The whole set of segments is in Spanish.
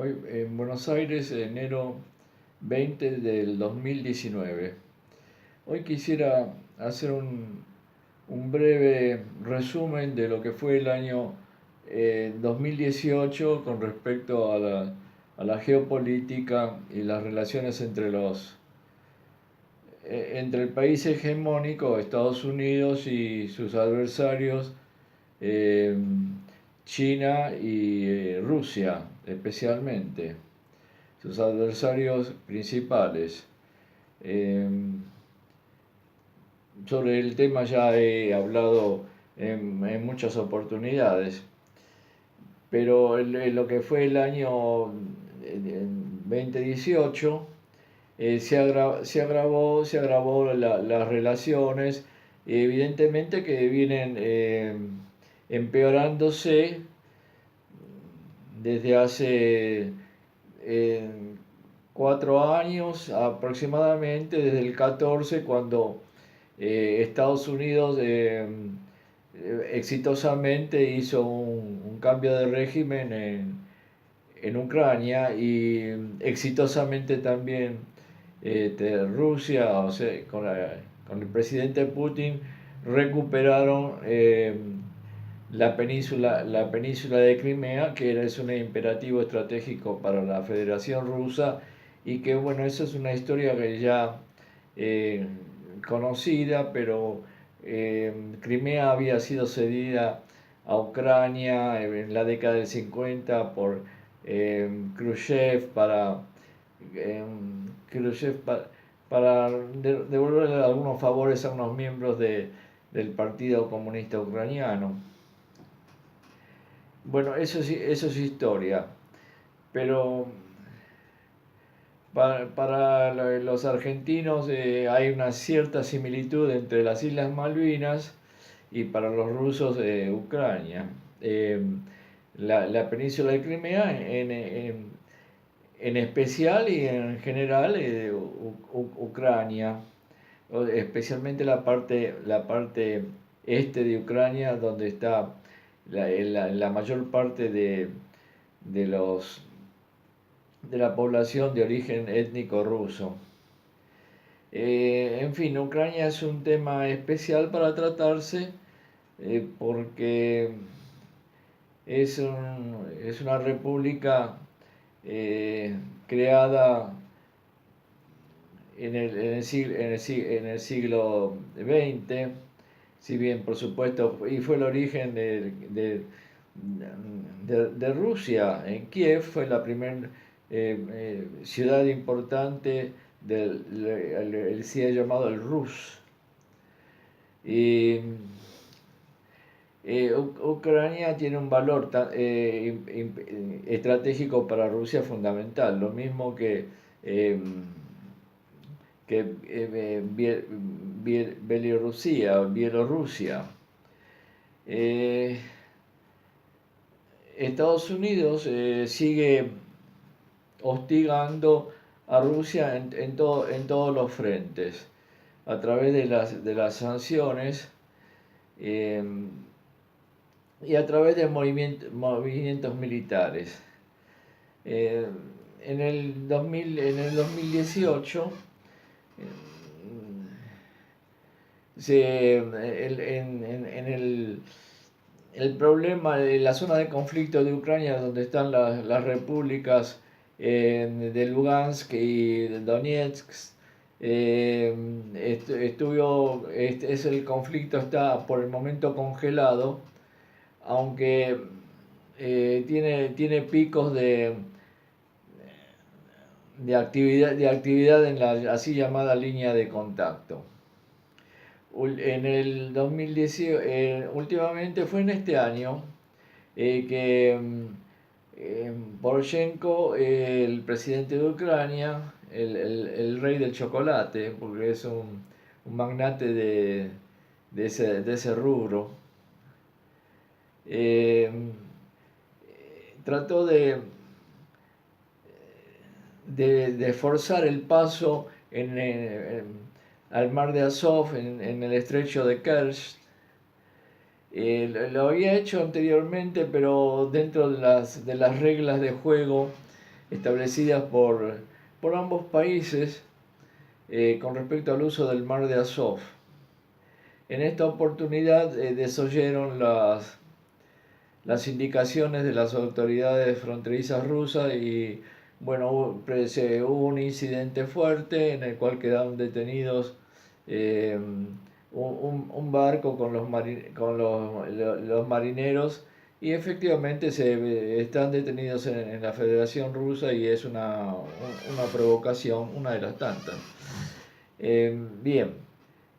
Hoy en Buenos Aires, enero 20 del 2019. Hoy quisiera hacer un breve resumen de lo que fue el año 2018 con respecto a la geopolítica y las relaciones entre el país hegemónico, Estados Unidos, y sus adversarios, eh, China y Rusia especialmente, sus adversarios principales. Eh, sobre el tema ya he hablado en muchas oportunidades, pero lo que fue el año 2018 se agravó las relaciones, evidentemente que vienen empeorándose desde hace eh, 4 años aproximadamente, desde el 14, cuando Estados Unidos exitosamente hizo un cambio de régimen en Ucrania, y exitosamente también Rusia, o sea, con el presidente Putin, recuperaron la península de Crimea, que es un imperativo estratégico para la Federación Rusa, y que bueno, esa es una historia que ya eh, conocida, pero Crimea había sido cedida a Ucrania en la década del 50 por Khrushchev eh, Khrushchev para devolverle algunos favores a unos miembros del Partido Comunista Ucraniano. Bueno, eso es historia, pero para los argentinos hay una cierta similitud entre las Islas Malvinas y para los rusos Ucrania. Eh, la península de Crimea en especial, y en general Ucrania, especialmente la parte este de Ucrania, donde está la mayor parte de los de la población de origen étnico ruso. En fin, Ucrania es un tema especial para tratarse, porque es una república creada en el siglo XX, si bien por supuesto, y fue el origen de Rusia. En Kiev fue la primera ciudad importante el sí llamado el Rus. Y Ucrania tiene un valor estratégico para Rusia fundamental, lo mismo eh, Bielorrusia. Eh, Estados Unidos sigue hostigando a Rusia en todos los frentes, a través de las sanciones, eh, y a través de movimientos militares. Eh, en el 2018, el problema de la zona de conflicto de Ucrania, donde están las repúblicas de Lugansk y de Donetsk, el conflicto está por el momento congelado, aunque tiene picos de actividad en la así llamada línea de contacto. En el 2018, últimamente fue en este año que Poroshenko, el presidente de Ucrania, el rey del chocolate, porque es un magnate de ese rubro, trató de forzar el paso al mar de Azov, en el estrecho de Kerch. Lo había hecho anteriormente, pero dentro de las reglas de juego establecidas por ambos países con respecto al uso del mar de Azov. En esta oportunidad desoyeron las indicaciones de las autoridades fronterizas rusas y bueno, hubo un incidente fuerte en el cual quedaron detenidos un barco con los marineros y efectivamente están detenidos en la Federación Rusa y es una provocación, una de las tantas. Bien,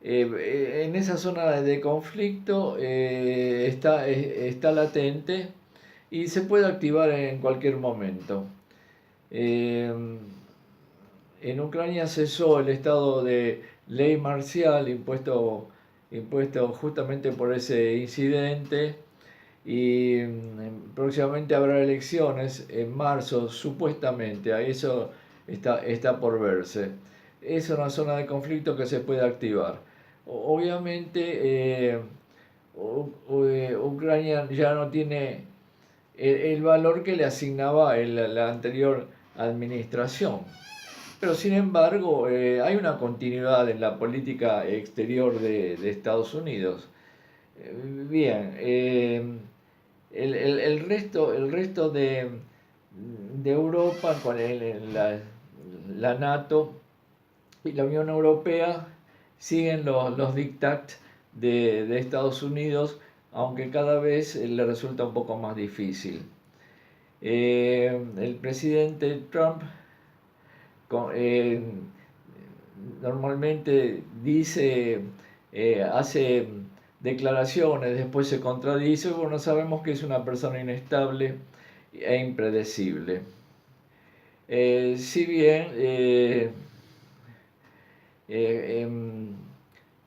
en esa zona de conflicto está latente y se puede activar en cualquier momento. En Ucrania cesó el estado de ley marcial impuesto justamente por ese incidente y próximamente habrá elecciones en marzo, supuestamente, a eso está por verse. Es una zona de conflicto que se puede activar. Obviamente Ucrania ya no tiene el valor que le asignaba la anterior administración. Pero sin embargo, hay una continuidad en la política exterior de Estados Unidos. Bien, el resto de Europa, con la NATO y la Unión Europea, siguen los diktats de Estados Unidos, aunque cada vez le resulta un poco más difícil. El presidente Trump normalmente hace declaraciones, después se contradice, bueno, sabemos que es una persona inestable e impredecible. Si bien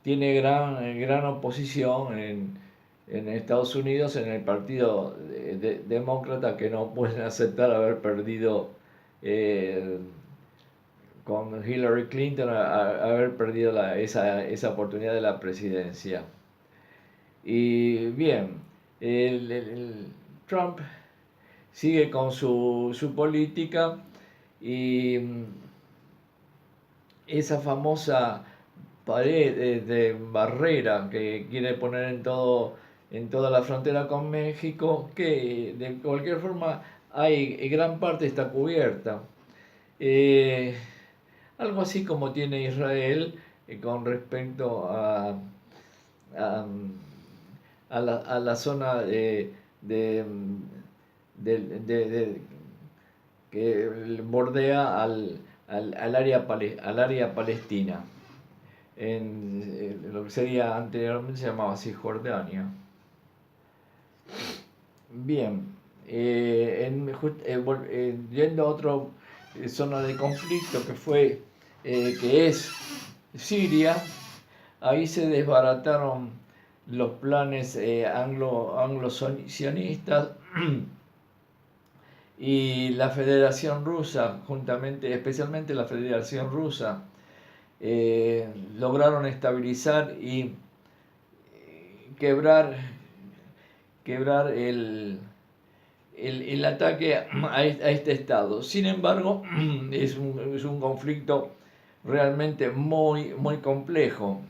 tiene gran oposición en Estados Unidos, en el partido demócrata, que no pueden aceptar haber perdido con Hillary Clinton, haber perdido esa oportunidad de la presidencia. Y bien, Trump sigue con su política y esa famosa pared de barrera que quiere poner en toda la frontera con México, que de cualquier forma gran parte está cubierta. Algo así como tiene Israel con respecto a la zona que bordea al área palestina, en lo que sería anteriormente se llamaba Cisjordania. Bien, yendo a otra zona de conflicto que es Siria, ahí se desbarataron los planes anglo-sionistas y la Federación Rusa, especialmente la Federación Rusa, lograron estabilizar y quebrar el ataque a este estado. Sin embargo, es un conflicto realmente muy complejo,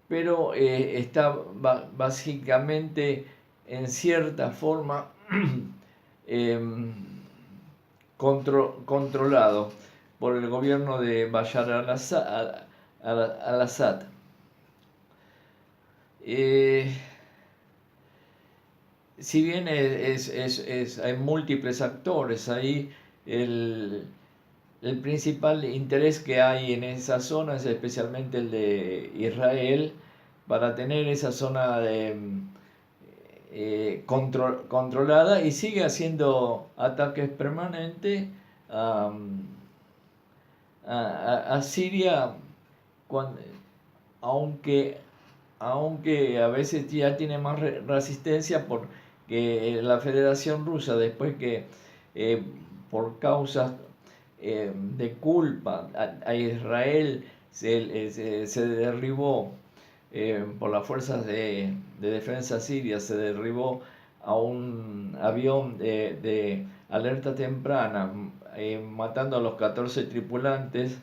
pero está básicamente en cierta forma controlado por el gobierno de Bashar al-Assad. Si bien hay múltiples actores ahí, el principal interés que hay en esa zona es especialmente el de Israel, para tener esa zona controlada, y sigue haciendo ataques permanentes a Siria, aunque a veces ya tiene más resistencia, porque la Federación Rusa, después que por causas de culpa a Israel se derribó por las fuerzas de defensa siria, se derribó a un avión de alerta temprana, matando a los 14 tripulantes.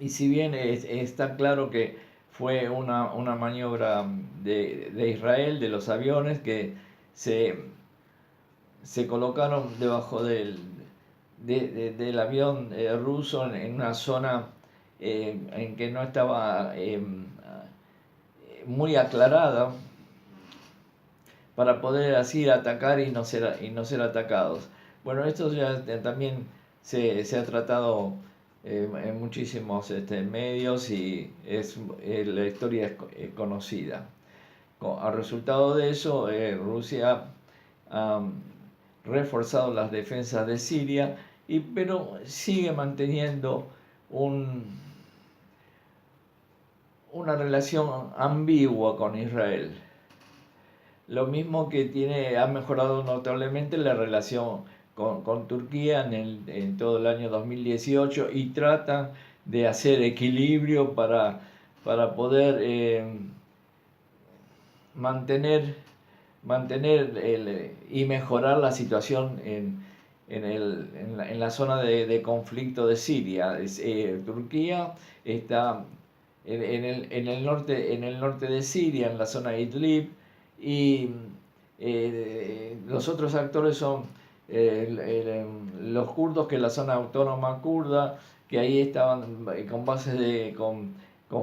Y si bien está claro que fue una maniobra de Israel, de los aviones, que se colocaron debajo del avión ruso en una zona en que no estaba muy aclarada, para poder así atacar y no ser atacados. Bueno, esto ya también se ha tratado en muchísimos medios, y la historia es conocida. Al resultado de eso, Rusia ha reforzado las defensas de Siria, pero sigue manteniendo una relación ambigua con Israel. Lo mismo que ha mejorado notablemente la relación con Turquía en todo el año 2018, y tratan de hacer equilibrio para poder mantener y mejorar la situación en la zona de conflicto de Siria. Turquía está en el norte de Siria, en la zona de Idlib, y los otros actores son los kurdos, que es la zona autónoma kurda, que ahí estaban con bases con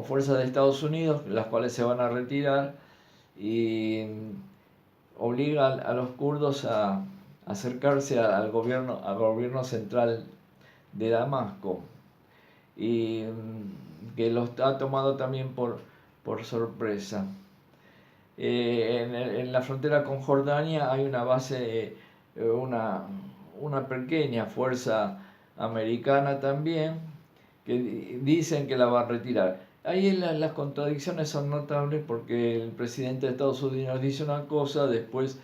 fuerzas de Estados Unidos, las cuales se van a retirar, y obliga a los kurdos a acercarse al gobierno central de Damasco, y que los ha tomado también por sorpresa. En la frontera con Jordania hay una base, una pequeña fuerza americana también, que dicen que la va a retirar. Ahí las contradicciones son notables, porque el presidente de Estados Unidos dice una cosa, después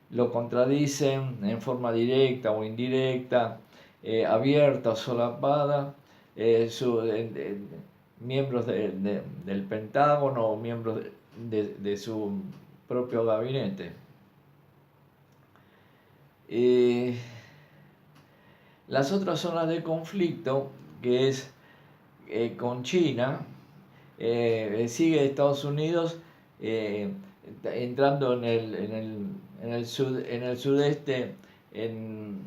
lo contradicen en forma directa o indirecta, abierta o solapada, miembros del Pentágono o miembros de su propio gabinete. Las otras zonas de conflicto, que es con China, sigue Estados Unidos entrando en el sudeste, en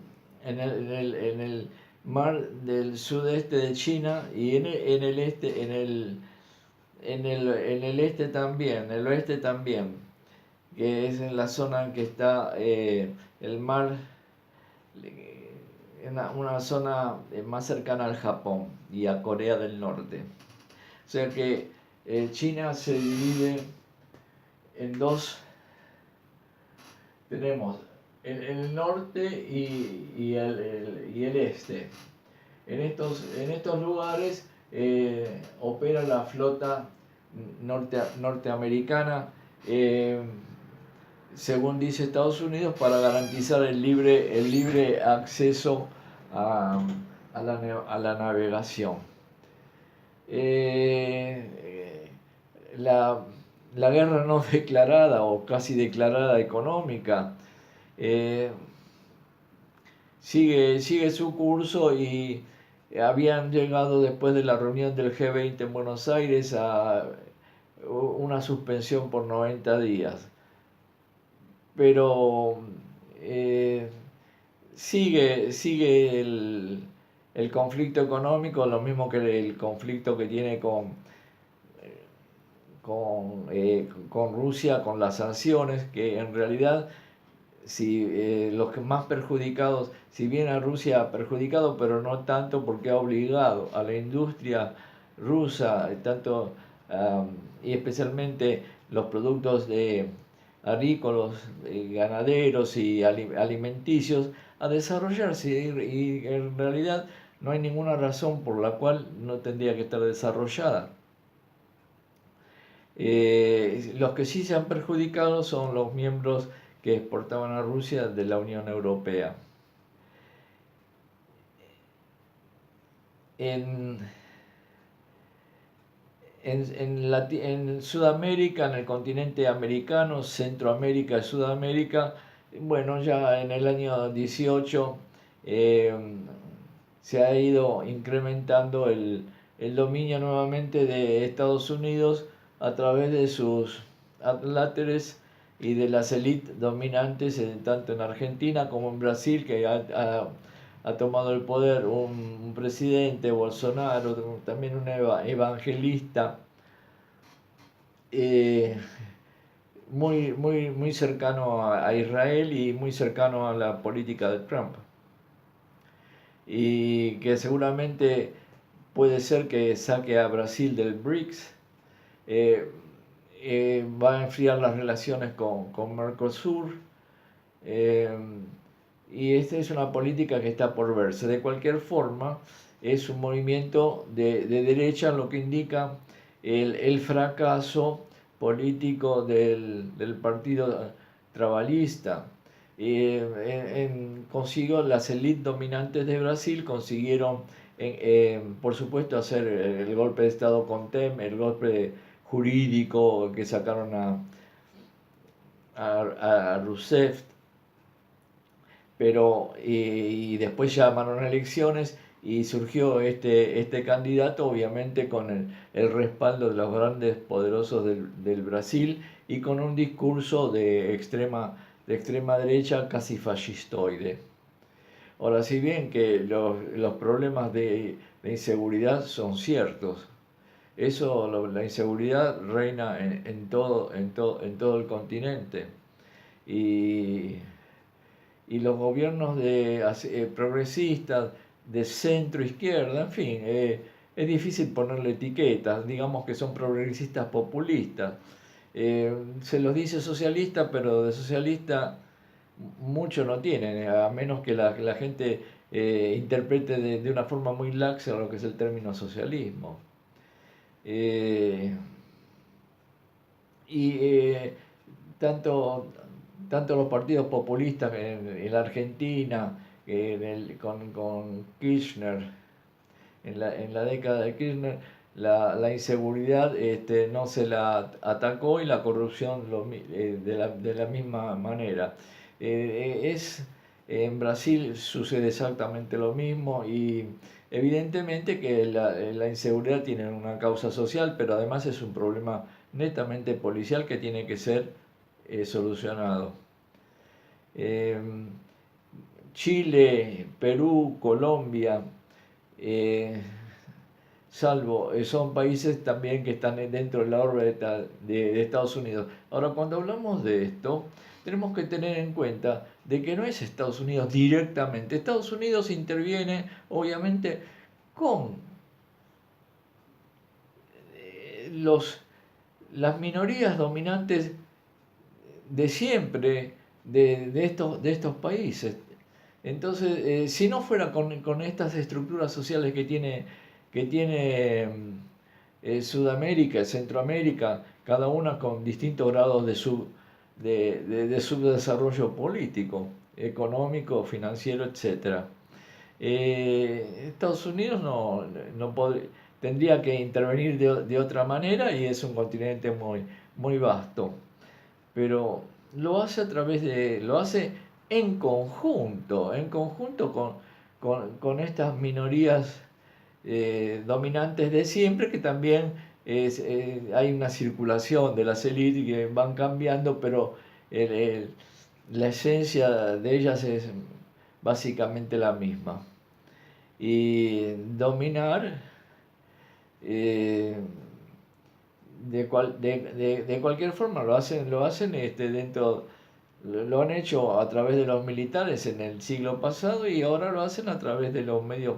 el mar del sudeste de China, y en el este, en el este también, en el oeste también, que es en la zona en que está el mar, en una zona más cercana al Japón y a Corea del Norte. O sea que China se divide en dos. Tenemos el norte y el este. En estos lugares opera la flota norteamericana, según dice Estados Unidos, para garantizar el libre acceso a la navegación. La guerra no declarada o casi declarada económica sigue su curso, y habían llegado después de la reunión del G20 en Buenos Aires a una suspensión por 90 días. Pero sigue el conflicto económico, lo mismo que el conflicto que tiene con Rusia, con las sanciones, que en realidad los que más perjudicados, si bien a Rusia ha perjudicado, pero no tanto, porque ha obligado a la industria rusa, y especialmente los productos agrícolas, ganaderos y alimenticios, a desarrollarse, y en realidad no hay ninguna razón por la cual no tendría que estar desarrollada. Los que sí se han perjudicado son los miembros que exportaban a Rusia de la Unión Europea. En en Sudamérica, en el continente americano, Centroamérica y Sudamérica, bueno, ya en el año 18 eh, se ha ido incrementando el dominio nuevamente de Estados Unidos a través de sus adláteres y de las élites dominantes, tanto en Argentina como en Brasil, que ha tomado el poder un presidente, Bolsonaro, también un evangelista, eh, muy cercano a Israel y muy cercano a la política de Trump. Y que seguramente puede ser que saque a Brasil del BRICS, eh, va a enfriar las relaciones con Mercosur, eh, y esta es una política que está por verse. De cualquier forma, es un movimiento de derecha, lo que indica el fracaso político del partido trabalista. Consiguió las élites dominantes de Brasil, consiguieron, por supuesto, hacer el golpe de Estado con Tem, el golpe jurídico que sacaron a Rousseff, pero y después llamaron a elecciones y surgió este candidato, obviamente con el respaldo de los grandes poderosos del Brasil y con un discurso de extrema derecha casi fascistoide. Ahora, si bien que los problemas de inseguridad son ciertos, la inseguridad reina en todo el continente. Y los gobiernos progresistas, de centro izquierda, en fin, es difícil ponerle etiquetas, digamos que son progresistas populistas. Se los dice socialista, pero de socialista mucho no tienen, a menos que la gente interprete de una forma muy laxa lo que es el término socialismo. Eh, y tanto, tanto los partidos populistas en la Argentina, con Kirchner, en la década de Kirchner, la inseguridad no se la atacó y la corrupción de la misma manera. En Brasil sucede exactamente lo mismo y evidentemente que la inseguridad tiene una causa social, pero además es un problema netamente policial que tiene que ser solucionado. Eh, Chile, Perú, Colombia, eh, son países también que están dentro de la órbita de Estados Unidos. Ahora, cuando hablamos de esto, tenemos que tener en cuenta de que no es Estados Unidos directamente. Estados Unidos interviene, obviamente, con las minorías dominantes de siempre de estos países. Entonces, si no fuera con estas estructuras sociales que tiene Sudamérica, Centroamérica, cada una con distintos grados de subdesarrollo político, económico, financiero, etc. Estados Unidos tendría que intervenir de otra manera y es un continente muy vasto, pero lo hace lo hace en conjunto con estas minorías dominantes de siempre, que también hay una circulación de las élites que van cambiando, pero el- el- la esencia de ellas es básicamente la misma. Y dominar eh, de cualquier forma lo hacen lo han hecho a través de los militares en el siglo pasado y ahora lo hacen a través de los medios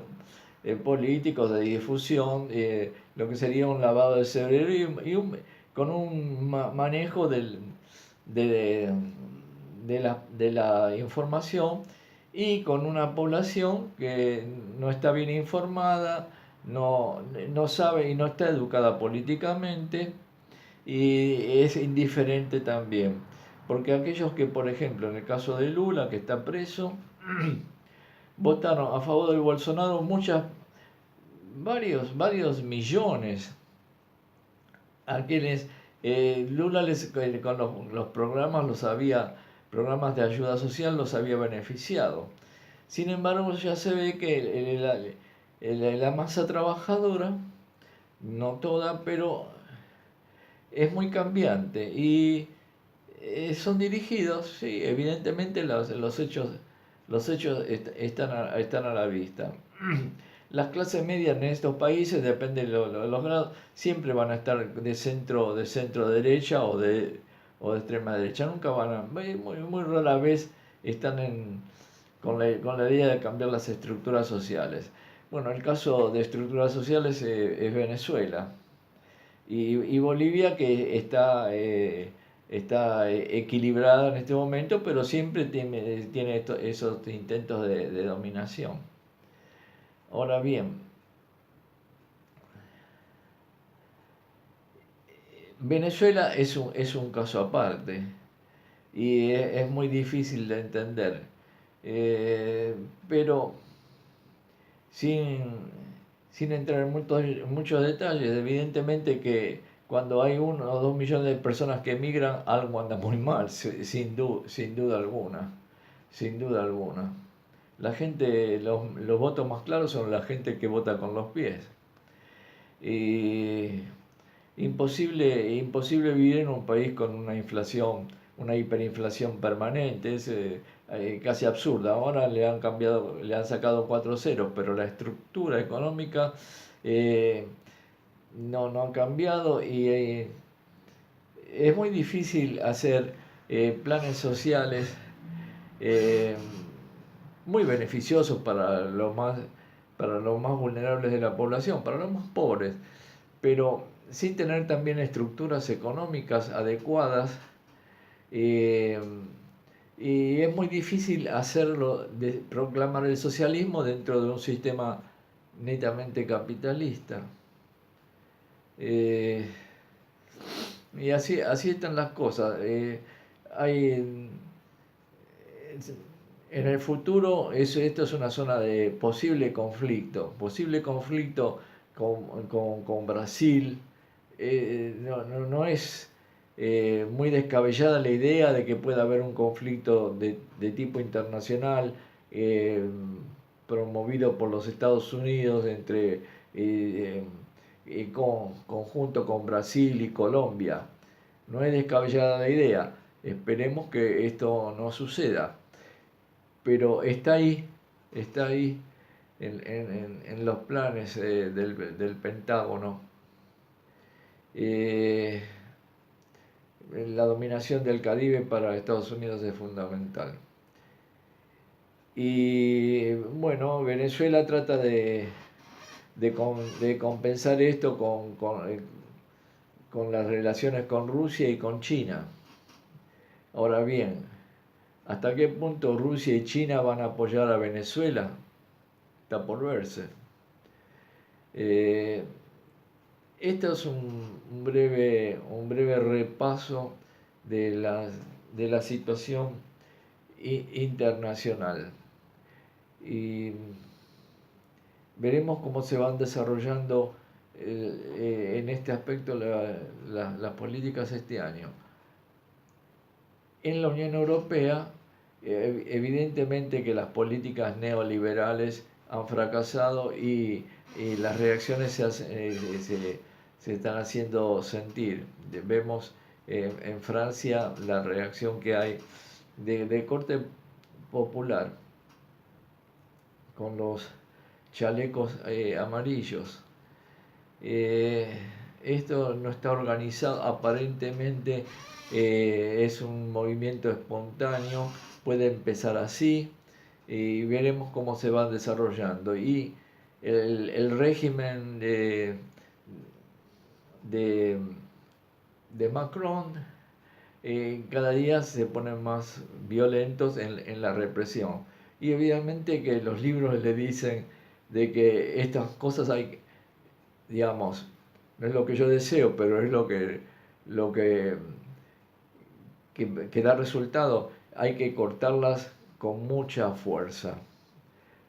políticos de difusión, lo que sería un lavado de cerebro con un manejo de, de la información y con una población que no está bien informada, no sabe y no está educada políticamente y es indiferente también. Porque aquellos que, por ejemplo, en el caso de Lula, que está preso, votaron a favor del Bolsonaro varios millones a quienes Lula con los programas programas de ayuda social los había beneficiado. Sin embargo, ya se ve que la masa trabajadora, no toda, pero es muy cambiante y son dirigidos, sí, evidentemente los hechos están a la vista. Las clases medias en estos países, depende de los grados, siempre van a estar de centro derecha o de extrema derecha. Nunca van a, muy rara vez están con la idea de cambiar las estructuras sociales. Bueno, el caso de estructuras sociales es Venezuela y Bolivia, que está equilibrada en este momento, pero siempre tiene esos intentos de dominación. Ahora bien, Venezuela es un caso aparte y es muy difícil de entender, pero sin, sin entrar en muchos detalles, evidentemente que cuando hay 1 o 2 millones de personas que emigran, algo anda muy mal, sin duda alguna, sin duda alguna. La gente, los votos más claros son la gente que vota con los pies. Y imposible vivir en un país con una inflación, una hiperinflación permanente, es casi absurda. Ahora le han sacado 4 ceros, pero la estructura económica eh, no ha cambiado y es muy difícil hacer planes sociales eh, muy beneficiosos para los más vulnerables de la población, para los más pobres, pero sin tener también estructuras económicas adecuadas. eh, y es muy difícil proclamar el socialismo dentro de un sistema netamente capitalista. Eh, y así están las cosas. Hay en el futuro, esto es una zona de posible conflicto con Brasil. No es muy descabellada la idea de que pueda haber un conflicto de tipo internacional eh, promovido por los Estados Unidos conjunto con Brasil y Colombia. No es descabellada la idea. Esperemos que esto no suceda, pero está ahí en los planes del Pentágono. Eh, la dominación del Caribe para Estados Unidos es fundamental. Y bueno, Venezuela trata de compensar esto con las relaciones con Rusia y con China. Ahora bien, ¿hasta qué punto Rusia y China van a apoyar a Venezuela? Está por verse. Esto es un breve repaso de la situación internacional. Y veremos cómo se van desarrollando en este aspecto las políticas este año. En la Unión Europea, evidentemente que las políticas neoliberales han fracasado y las reacciones se están haciendo sentir. Vemos en Francia la reacción que hay de corte popular con los chalecos amarillos. Esto no está organizado, aparentemente es un movimiento espontáneo, puede empezar así y veremos cómo se va desarrollando. Y el régimen de Macron cada día se ponen más violentos en la represión. Y evidentemente que los libros le dicen de que estas cosas digamos, no es lo que yo deseo, pero es lo que da resultado. Hay que cortarlas con mucha fuerza,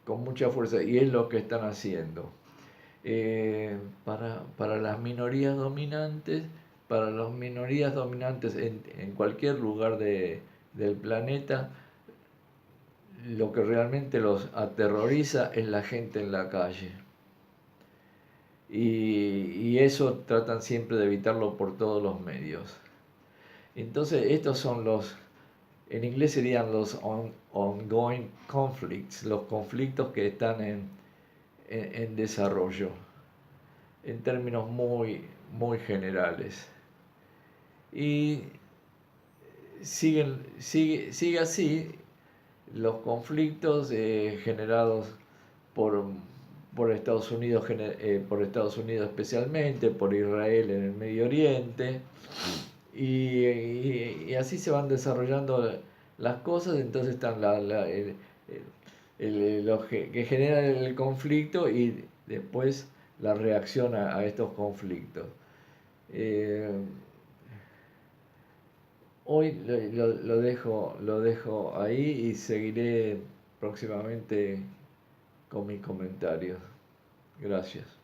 y es lo que están haciendo. Para las minorías dominantes para las minorías dominantes en cualquier lugar del planeta, lo que realmente los aterroriza es la gente en la calle. Y eso tratan siempre de evitarlo por todos los medios. Entonces, estos son en inglés serían los ongoing conflicts, los conflictos que están en desarrollo, en términos muy generales. Y sigue así los conflictos generados por, por Estados Unidos, por Estados Unidos especialmente, por Israel en el Medio Oriente, y así se van desarrollando las cosas. Entonces están los que generan el conflicto y después la reacción a estos conflictos. Hoy lo dejo ahí y seguiré próximamente con mis comentarios. Gracias.